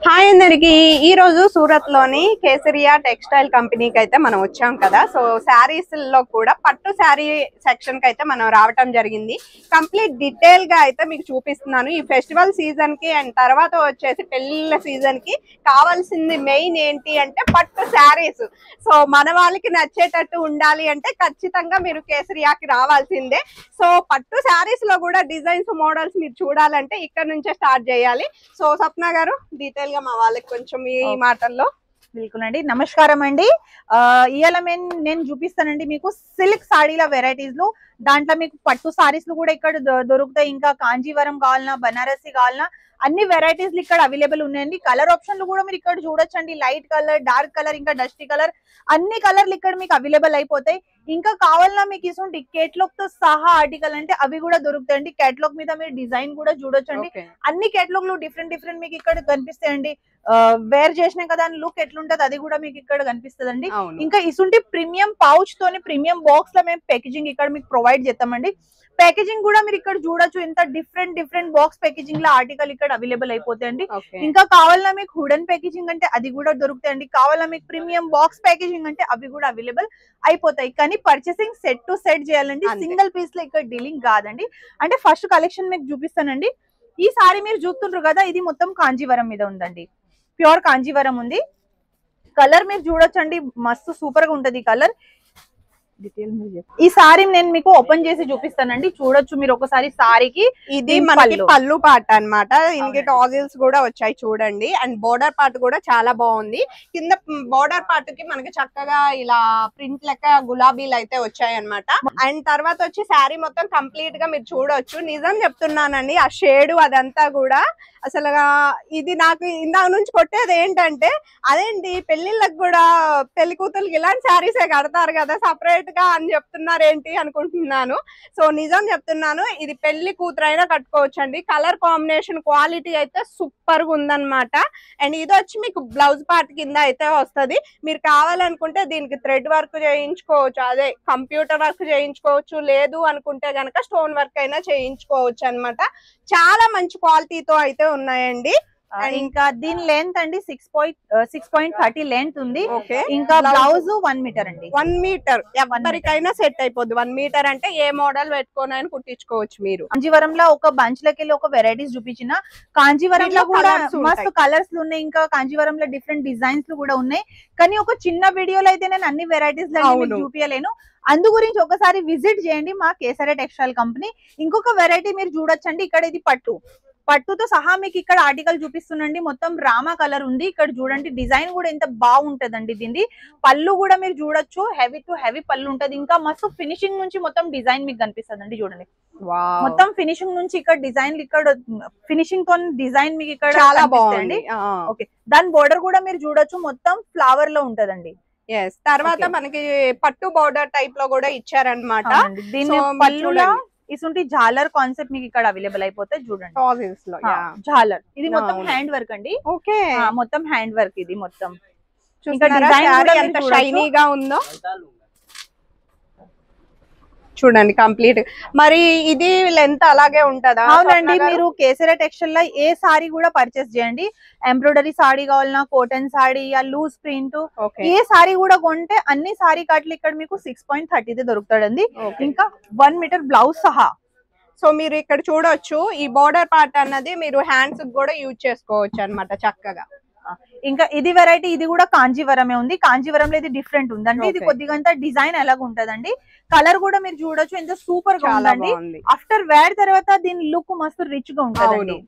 Hi అందరికి ఈ రోజు సూరత్ లోని కేసరియా టెక్స్టైల్ కంపెనీకి అయితే మనం వచ్చాం కదా. సో శారీస్ లో కూడా పట్టు శారీ సెక్షన్ కి అయితే మనం రావటం జరిగింది. కంప్లీట్ డీటెయిల్ గా అయితే మీకు చూపిస్తున్నాను. ఈ ఫెస్టివల్ సీజన్ కి అండ్ తర్వాత వచ్చేసి పెళ్లిళ్ళ సీజన్ కి కావాల్సింది మెయిన్ ఏంటి అంటే పట్టు శారీస్. సో మన వాళ్ళకి నచ్చేటట్టు ఉండాలి అంటే ఖచ్చితంగా మీరు కేసరియాకి రావాల్సిందే. సో పట్టు శారీస్ లో కూడా డిజైన్స్ మోడల్స్ మీరు చూడాలంటే ఇక్కడ నుంచే స్టార్ట్ చేయాలి. సో సప్న గారు డీటెయిల్ గా మా వాళ్ళకి కొంచెం ఈ మాటల్లో. బిల్కుల్ అండి, నమస్కారం అండి. ఇవాళ నేను చూపిస్తానండి మీకు సిల్క్ సాడీల వెరైటీస్ లో. దాంట్లో మీకు పట్టు సారీస్ కూడా ఇక్కడ దొరుకుతాయి. ఇంకా కాంజీవరం కావాలన్నా, బనారసి కావాలన్నా అన్ని వెరైటీస్ ఇక్కడ అవైలబుల్ ఉన్నాయండి. కలర్ ఆప్షన్లు కూడా మీరు ఇక్కడ చూడొచ్చండి. లైట్ కలర్, డార్క్ కలర్, ఇంకా డస్టీ కలర్ అన్ని కలర్లు ఇక్కడ మీకు అవైలబుల్ అయిపోతాయి. ఇంకా కావాలన్నా మీకు ఇటువంటి కేటలాగ్ తో సహా ఆర్టికల్ అంటే అవి కూడా దొరుకుతాయండి. కేటలాగ్ మీద మీరు డిజైన్ కూడా చూడొచ్చండి. అన్ని కేటలాగ్ లు డిఫరెంట్ డిఫరెంట్ మీకు ఇక్కడ కనిపిస్తాయండి. వేర్ చేసినా కదా లుక్ ఎట్లుంటది అది కూడా మీకు ఇక్కడ కనిపిస్తుంది. ఇంకా ఇసుంటి ప్రీమియం పౌచ్ తోని ప్రీమియం బాక్స్ లో మేము ప్యాకేజింగ్ ఇక్కడ మీకు ప్రొవైడ్ చేస్తామండి. ప్యాకేజింగ్ కూడా మీరు ఇక్కడ చూడొచ్చు. ఎంత డిఫరెంట్ బాక్స్ ప్యాకేజింగ్ లో ఆర్టికల్ ఇక్కడ అవైలబుల్ అయిపోతాయండి. ఇంకా కావాలన్నా మీకు వుడెన్ ప్యాకేజింగ్ అంటే అది కూడా దొరుకుతాయండి. కావాలన్నా మీకు ప్రీమియం బాక్స్ ప్యాకేజింగ్ అంటే అవి కూడా అవైలబుల్ అయిపోతాయి. కానీ పర్చేసింగ్ సెట్ టు సెట్ చేయాలండి. సింగిల్ పీస్ లో ఇక్కడ డీలింగ్ కాదండి. అంటే ఫస్ట్ కలెక్షన్ మీకు చూపిస్తానండి. ఈ సారీ మీరు చూస్తుంటారు కదా, ఇది మొత్తం కాంజీవరం మీద ఉందండి. ప్యూర్ కాంజీవరం ఉంది. కలర్ మీరు చూడొచ్చండి, మస్తు సూపర్ గా ఉంటది కలర్. ఈ సారీ నేను మీకు ఓపెన్ చేసి చూపిస్తానండి. చూడొచ్చు మీరు ఒకసారి సారీకి. ఇది మనకి పళ్ళు పార్ట్ అన్నమాట. దీనికి టాజిల్స్ కూడా వచ్చాయి చూడండి. అండ్ బోర్డర్ పార్ట్ కూడా చాలా బాగుంది. కింద బోర్డర్ పార్ట్ కి మనకి చక్కగా ఇలా ప్రింట్ లెక్క గులాబీలు అయితే వచ్చాయి అన్నమాట. అండ్ తర్వాత వచ్చి శారీ మొత్తం కంప్లీట్ గా మీరు చూడొచ్చు. నిజం చెప్తున్నానండి, ఆ షేడు అదంతా కూడా అసలు ఇది నాకు ఇందాక నుంచి కొట్టేది ఏంటంటే, అదేంటి పెళ్లిళ్ళకి కూడా పెళ్లి కూతురికి ఇలాంటి శారీసే కడతారు కదా సపరేట్ గా అని చెప్తున్నారు ఏంటి అనుకుంటున్నాను. సో నిజం చెప్తున్నాను, ఇది పెళ్లి కూతురైనా కట్టుకోవచ్చు అండి. కలర్ కాంబినేషన్ క్వాలిటీ అయితే సూపర్ గా ఉందన్నమాట. అండ్ ఇది వచ్చి మీకు బ్లౌజ్ పార్ట్ కింద అయితే వస్తుంది. మీరు కావాలనుకుంటే దీనికి థ్రెడ్ వర్క్ చేయించుకోవచ్చు, అదే కంప్యూటర్ వర్క్ చేయించుకోవచ్చు. లేదు అనుకుంటే గనక స్టోన్ వర్క్ అయినా చేయించుకోవచ్చు అన్నమాట. చాలా మంచి క్వాలిటీతో అయితే ఉన్నాయండి. ఇంకా దీని లెంత్ అండి 6.30 లెంత్ ఉంది. ఇంకా బ్లౌజ్ 1 మీటర్ అండి. 1 మీటర్ ఎవరికైనా సెట్ అయిపోద్ది. 1 మీటర్ అంటే ఏ మోడల్ పెట్టుకోనైనా కుట్టించుకోవచ్చు మీరు. కాంజీవరంలో ఒక బంచ్ లకి ఒక వెరైటీస్ చూపించిన. కాంజీవరంలో కూడా మస్తు కలర్స్ ఉన్నాయి. ఇంకా కాంజీవరంలో డిఫరెంట్ డిజైన్స్ కూడా ఉన్నాయి. కానీ ఒక చిన్న వీడియోలో అయితే నేను అన్ని వెరైటీస్ చూపించలేను. అందు గురించి ఒకసారి విజిట్ చేయండి మా కేసరియా టెక్స్టైల్ కంపెనీ. ఇంకొక వెరైటీ మీరు చూడొచ్చండి. ఇక్కడ ఇది పట్టుతో సహా మీకు ఇక్కడ ఆర్టికల్ చూపిస్తుండండి. మొత్తం రామా కలర్ ఉంది. ఇక్కడ చూడండి డిజైన్ కూడా ఎంత బాగుంటదండి. దీన్ని పళ్ళు కూడా మీరు చూడొచ్చు. హెవీ టు హెవీ పళ్ళు ఉంటది. ఇంకా మస్తు ఫినిషింగ్ నుంచి మొత్తం డిజైన్ మీకు కనిపిస్తుంది. చూడండి మొత్తం ఫినిషింగ్ నుంచి ఇక్కడ డిజైన్, ఇక్కడ ఫినిషింగ్ తో డిజైన్ మీకు ఇక్కడ చాలా బాగుంది. ఓకే, దాని బోర్డర్ కూడా మీరు చూడొచ్చు. మొత్తం ఫ్లవర్ లో ఉంటదండి. తర్వాత మనకి పట్టు బోర్డర్ టైప్ లో కూడా ఇచ్చారనమాట. దీన్ని పళ్ళులో ఇసుంటి జాలర్ కాన్సెప్ట్ మీకు ఇక్కడ అవైలబుల్ అయిపోతాయి. చూడండి జాలర్, ఇది మొత్తం హ్యాండ్ వర్క్ అండి. ఓకే, మొత్తం హ్యాండ్ వర్క్. ఇది మొత్తం ఎంత షైనీగా ఉందో చూడండి కంప్లీట్. మరి ఇది లెంత్ అలాగే ఉంటదా? అవునండి, మీరు కేసరియా టెక్స్టైల్ లో ఏ సారీ కూడా పర్చేస్ చేయండి. ఎంబ్రాయిడరీ సారీ కావాలన్నా, కాటన్ సారీ, లూజ్ ప్రింట్, ఏ సారీ కూడా కొంటే అన్ని సారీ కట్లు ఇక్కడ మీకు 6.30 దొరుకుతాడండి. ఇంకా 1 మీటర్ బ్లౌజ్ సహా. సో మీరు ఇక్కడ చూడొచ్చు, ఈ బోర్డర్ పార్ట్ అన్నది మీరు హ్యాండ్స్ కూడా యూజ్ చేసుకోవచ్చు అన్నమాట చక్కగా. ఇంకా ఇది వెరైటీ, ఇది కూడా కాంజీవరమే ఉంది. కాంజీవరంలో ఇది డిఫరెంట్ ఉందండి. ఇది కొద్దిగా డిజైన్ ఎలాగ ఉంటదండి. కలర్ కూడా మీరు చూడొచ్చు, ఎంత సూపర్ గా ఉందండి. ఆఫ్టర్ వేర్ తర్వాత దీని లుక్ మస్తు రిచ్ గా ఉంటదండి.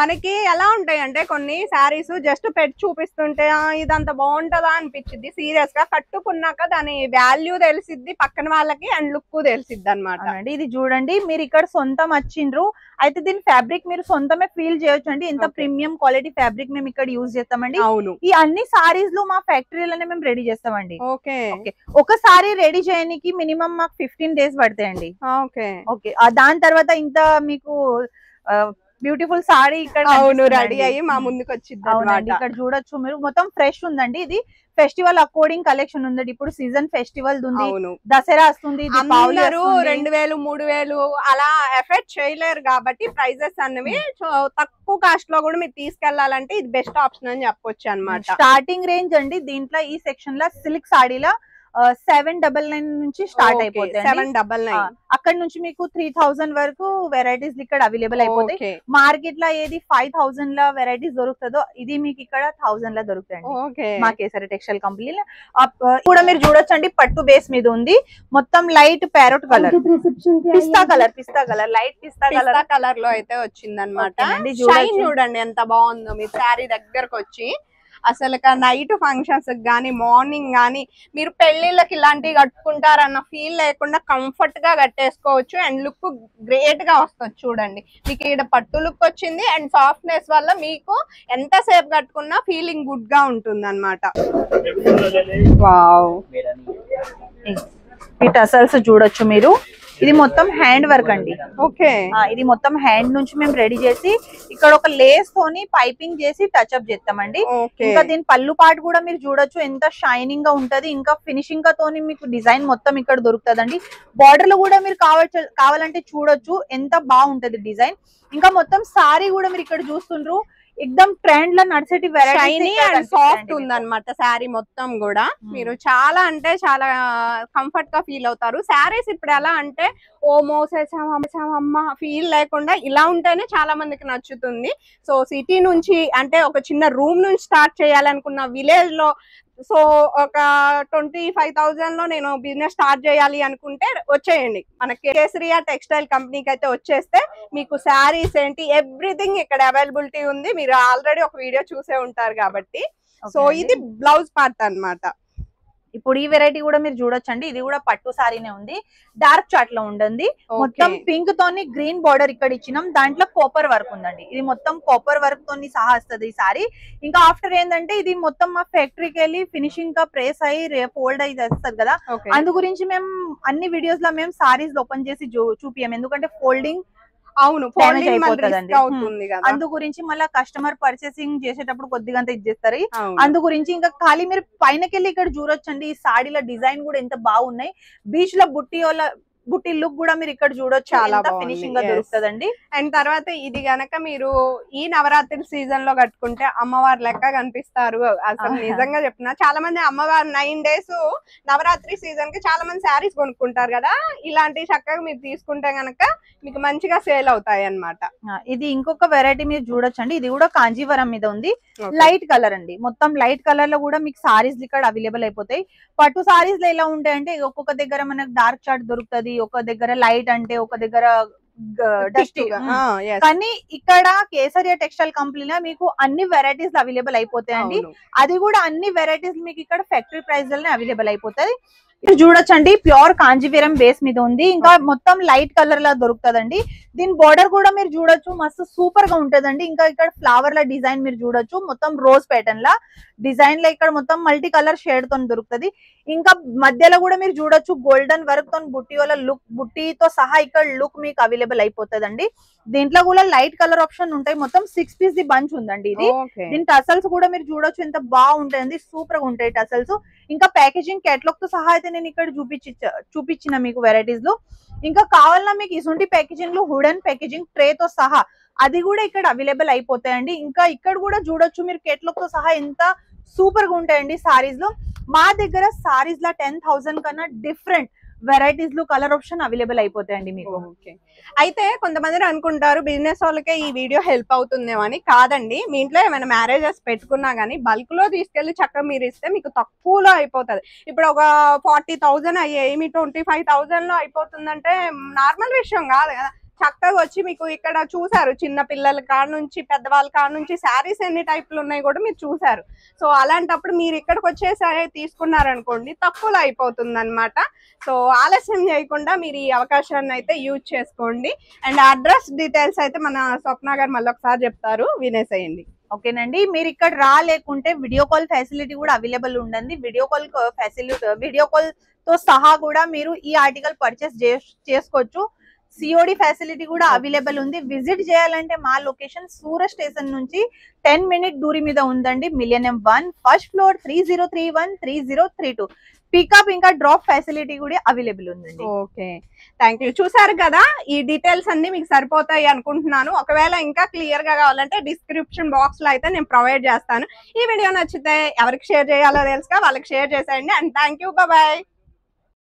మనకి ఎలా ఉంటాయి అంటే కొన్ని శారీస్ జస్ట్ పెట్టి చూపిస్తుంటే ఇదంతా బాగుంటదా అనిపించింది. సీరియస్ గా కట్టుకున్నాక దాని వాల్యూ తెలిసిద్ది పక్కన వాళ్ళకి, అండ్ లుక్ తెలిసిద్ది అనమాట. ఇది చూడండి, మీరు ఇక్కడ సొంతం వచ్చిండ్రు అయితే దీని ఫ్యాబ్రిక్ మీరు సొంతమే ఫీల్ చేయొచ్చు అండి. ఎంత ప్రీమియం క్వాలిటీ ఫ్యాబ్రిక్ మేము ఇక్కడ యూజ్ చేస్తామండి. ఈ అన్ని సారీస్ లో మా ఫ్యాక్టరీలోనే మేము రెడీ చేస్తామండి. ఒక సారీ రెడీ చేయడానికి మినిమం మాకు 15 days పడతాయండి. దాని తర్వాత ఇంత మీకు బ్యూటిఫుల్ సారీ ఇక్కడ అవును రెడీ కనిపిస్తుందండి. అయ్యి మా ముందుకు వచ్చింది అవునండి, అన్నమాట. ఇక్కడ చూడొచ్చు మీరు మొత్తం ఫ్రెష్ ఉందండి. ఇది ఫెస్టివల్ అకార్డింగ్ కలెక్షన్ ఉందండి. ఇప్పుడు సీజన్ ఫెస్టివల్ ఉంది, అవును దసరా వస్తుంది, దీపావళి అందరూ వస్తుంది. 2000 3000 అలా ఎఫెక్ట్ చేయలేరు కాబట్టి ప్రైజెస్ అన్నవి సో తక్కువ కాస్ట్ లో కూడా మీరు తీసుకెళ్లాలంటే ఇది బెస్ట్ ఆప్షన్ అని చెప్పొచ్చు అన్నమాట. స్టార్టింగ్ రేంజ్ అండి దీంట్లో ఈ సెక్షన్ లో సిల్క్ సాడీలా 799 నుంచి స్టార్ట్ అయిపోతాయి. 799 అక్కడ నుంచి మీకు 3000 వరకు వెరైటీస్ ఇక్కడ అవైలబుల్ అయిపోతాయి. మార్కెట్ లో ఏది 5000 లో వెరైటీస్ దొరుకుతుందో ఇది మీకు ఇక్కడ 1000 లో దొరుకుతాయండి మా కేసరి టెక్స్టైల్ కంపెనీ కూడా. మీరు చూడొచ్చండి పట్టు బేస్ మీద ఉంది, మొత్తం లైట్ ప్యారెట్ కలర్, పిస్తా కలర్ లైట్ పిస్తా కలర్ లో అయితే వచ్చింది అనమాట. షైన్ చూడండి ఎంత బాగుందో మీ శారీ దగ్గరకు వచ్చి. అసలు నైట్ ఫంక్షన్స్ గానీ మార్నింగ్ గానీ మీరు పెళ్లిళ్ళకి ఇలాంటివి కట్టుకుంటారన్న ఫీల్ లేకుండా కంఫర్ట్ గా కట్టేసుకోవచ్చు అండ్ లుక్ గ్రేట్ గా వస్తుంది. చూడండి మీకు ఇక్కడ పట్టు లుక్ వచ్చింది అండ్ సాఫ్ట్నెస్ వల్ల మీకు ఎంత సేపు కట్టుకున్నా ఫీలింగ్ గుడ్ గా ఉంటుంది అనమాట. వావ్, ఈ టసల్స్ చూడొచ్చు మీరు. ఇది మొత్తం హ్యాండ్ వర్క్ అండి. ఓకే, ఇది మొత్తం హ్యాండ్ నుంచి మేము రెడీ చేసి ఇక్కడ ఒక లేస్ తోని పైపింగ్ చేసి టచ్ అప్ చేస్తామండి. ఇంకా దీని పళ్ళు పాటు కూడా మీరు చూడొచ్చు ఎంత షైనింగ్ గా ఉంటది. ఇంకా ఫినిషింగ్ గా తోని మీకు డిజైన్ మొత్తం ఇక్కడ దొరుకుతుందండి. బార్డర్ లో కూడా మీరు కావాలంటే చూడొచ్చు ఎంత బాగుంటది డిజైన్. ఇంకా మొత్తం సారీ కూడా మీరు ఇక్కడ చూస్తుండ్రు ఎక్దమ్ ట్రెండ్ లో నడిచేటి షైనీ అండ్ సాఫ్ట్ ఉందన్నమాట శారీ మొత్తం కూడా. మీరు చాలా అంటే చాలా కంఫర్ట్ గా ఫీల్ అవుతారు. శారీస్ ఇప్పుడు ఎలా అంటే ఓ మోసేసామమ్మ ఫీల్ లేకుండా ఇలా ఉంటేనే చాలా మందికి నచ్చుతుంది. సో సిటీ నుంచి అంటే ఒక చిన్న రూమ్ నుంచి స్టార్ట్ చేయాలనుకున్న విలేజ్ లో సో ఒక 25,000 లో నేను బిజినెస్ స్టార్ట్ చేయాలి అనుకుంటే వచ్చేయండి మన కేసరియా టెక్స్టైల్ కంపెనీకి అయితే వచ్చేస్తే మీకు శారీస్ ఏంటి ఎవ్రీథింగ్ ఇక్కడ అవైలబిలిటీ ఉంది. మీరు ఆల్రెడీ ఒక వీడియో చూసే ఉంటారు కాబట్టి. సో ఇది బ్లౌజ్ పార్ట్ అన్నమాట. ఇప్పుడు ఈ వెరైటీ కూడా మీరు చూడొచ్చండి. ఇది కూడా పట్టు సారీనే ఉంది, డార్క్ చాట్ లో ఉండండి. మొత్తం పింక్ తోని గ్రీన్ బార్డర్ ఇక్కడ ఇచ్చినాం, దాంట్లో కాపర్ వర్క్ ఉందండి. ఇది మొత్తం కాపర్ వర్క్ తోని సహా వస్తుంది ఈ సారీ. ఇంకా ఆఫ్టర్ ఏంటంటే ఇది మొత్తం మా ఫ్యాక్టరీకి వెళ్ళి ఫినిషింగ్ గా ప్రెస్ అయ్యి ఫోల్డ్ అయ్యి వస్తుంది కదా. అందు గురించి మేము అన్ని వీడియోస్ లో మేము సారీస్ ఓపెన్ చేసి చూపియం, ఎందుకంటే ఫోల్డింగ్ అవును అవుతుంది. అందు గురించి మళ్ళీ కస్టమర్ పర్చేసింగ్ చేసేటప్పుడు కొద్దిగా ఇది చేస్తారు. అందు గురించి ఇంకా ఖాళీ మీరు పైనకెళ్ళి ఇక్కడ చూడొచ్చండి. ఈ సాడీల డిజైన్ కూడా ఎంత బాగున్నాయి. బీచ్ లో బుట్టి లుక్ కూడా మీరు ఇక్కడ చూడొచ్చు, చాలా ఫినిషింగ్ గా దొరుకుతుందండి. అండ్ తర్వాత ఇది గనక మీరు ఈ నవరాత్రి సీజన్ లో కట్టుకుంటే అమ్మవారు లెక్క కనిపిస్తారు. అసలు నిజంగా చెప్తున్నా, చాలా మంది అమ్మవారు 9 days నవరాత్రి సీజన్ కి చాలా మంది శారీస్ కొనుక్కుంటారు కదా. ఇలాంటి చక్కగా మీరు తీసుకుంటే గనక మీకు మంచిగా సేల్ అవుతాయి అన్నమాట. ఇది ఇంకొక వెరైటీ మీరు చూడొచ్చండి. ఇది కూడా కాంజీవరం మీద ఉంది, లైట్ కలర్ అండి. మొత్తం లైట్ కలర్ లో కూడా మీకు సారీస్ ఇక్కడ అవైలబుల్ అయిపోతాయి. పట్టు సారీస్ లో ఎలా ఉంటాయంటే ఒక్కొక్క దగ్గర మనకు డార్క్ చార్ట్ దొరుకుతుంది, ఒక దగ్గర లైట్ అంటే ఒక దగ్గర డస్టీ. కానీ ఇక్కడ కేసరియా టెక్స్టైల్ కంపెనీలో మీకు అన్ని వెరైటీస్ అవైలబుల్ అయిపోతాయండి. అది కూడా అన్ని వెరైటీస్ మీకు ఇక్కడ ఫ్యాక్టరీ ప్రైస్ లోనే అవైలబుల్ అయిపోతాయి. చూడొచ్చండి ప్యూర్ కాంజీవరం బేస్ మీద ఉంది. ఇంకా మొత్తం లైట్ కలర్ లా దొరుకుతుందండి. దీని బార్డర్ కూడా మీరు చూడొచ్చు మస్తు సూపర్ గా ఉంటదండి. ఇంకా ఇక్కడ ఫ్లవర్ లా డిజైన్ మీరు చూడొచ్చు, మొత్తం రోజ్ ప్యాటర్న్ లా డిజైన్ లో ఇక్కడ మొత్తం మల్టీ కలర్ షేడ్ తో దొరుకుతుంది. ఇంకా మధ్యలో కూడా మీరు చూడొచ్చు గోల్డెన్ వర్క్ తో బుట్టితో సహా ఇక్కడ లుక్ మీకు అవైలబుల్ అయిపోతుందండి. దీంట్లో కూడా లైట్ కలర్ ఆప్షన్ ఉంటాయి. మొత్తం 6 పీస్ ది బంచ్ ఉందండి ఇది. దీని టసల్స్ కూడా మీరు చూడొచ్చు ఎంత బాగుంటాయండి, సూపర్ గా ఉంటాయి టసల్స్. ఇంకా ప్యాకేజింగ్ కేటలాగ్ తో సహా అయితే నేను ఇక్కడ చూపించిన మీకు వెరైటీస్ లో. ఇంకా కావాలన్నా మీకు ఇసుంటి ప్యాకేజింగ్ లో వుడెన్ ప్యాకేజింగ్ ట్రే తో సహా అది కూడా ఇక్కడ అవైలబుల్ అయిపోతాయండి. ఇంకా ఇక్కడ కూడా చూడొచ్చు మీరు కేటలాగ్ తో సహా ఎంత సూపర్ గా ఉంటాయండి సారీస్ లో. మా దగ్గర సారీస్ లా 10,000 కన్నా డిఫరెంట్ వెరైటీస్ లో కలర్ ఆప్షన్ అవైలబుల్ అయిపోతాయండి మీకు. అయితే కొంతమంది అనుకుంటారు బిజినెస్ వాళ్ళకే ఈ వీడియో హెల్ప్ అవుతుందేమో అని. కాదండి, మీ ఇంట్లో ఏమైనా మ్యారేజెస్ పెట్టుకున్నా గానీ బల్క్ లో తీసుకెళ్లి చక్కగా మీరు ఇస్తే మీకు తక్కువలో అయిపోతుంది. ఇప్పుడు ఒక 40,000 అయ్యాయి, మీ 25,000 లో అయిపోతుందంటే నార్మల్ విషయం కాదు కదా. చక్కగా వచ్చి మీకు ఇక్కడ చూసారు, చిన్న పిల్లల కాడ నుంచి పెద్దవాళ్ళ కాడ నుంచి శారీస్ ఎన్ని టైపులు ఉన్నాయి కూడా మీరు చూసారు. సో అలాంటప్పుడు మీరు ఇక్కడికి వచ్చేసరి తీసుకున్నారనుకోండి తక్కువలో అయిపోతుంది అనమాట. సో ఆలస్యం చేయకుండా మీరు ఈ అవకాశాన్ని అయితే యూజ్ చేసుకోండి. అండ్ అడ్రస్ డీటెయిల్స్ అయితే మన స్వప్న గారు మళ్ళీ ఒకసారి చెప్తారు, వినేసేయండి. ఓకేనండి, మీరు ఇక్కడ రాలేకుంటే వీడియో కాల్ ఫెసిలిటీ కూడా అవైలబుల్ ఉండండి. వీడియో కాల్ తో సహా కూడా మీరు ఈ ఆర్టికల్ పర్చేస్ చేసుకోవచ్చు. సిఓడి ఫెసిలిటీ కూడా అవైలబుల్ ఉంది. విజిట్ చేయాలంటే మా లొకేషన్ సూరత్ స్టేషన్ నుంచి 10 మినిట్ దూరి మీద ఉందండి. మిలియనం 1 ఫస్ట్ ఫ్లోర్ 3031 3032. పికప్ ఇంకా డ్రాప్ ఫెసిలిటీ కూడా అవైలబుల్ ఉందండి. Okay, thank you. చూసారు కదా, ఈ డీటెయిల్స్ అన్ని మీకు సరిపోతాయి అనుకుంటున్నాను. ఒకవేళ ఇంకా క్లియర్ గా కావాలంటే డిస్క్రిప్షన్ బాక్స్ లో అయితే నేను ప్రొవైడ్ చేస్తాను. ఈ వీడియో నచ్చితే ఎవరికి షేర్ చేయాలో తెలుసుగా వాళ్ళకి షేర్ చేసేయండి. And thank you, bye.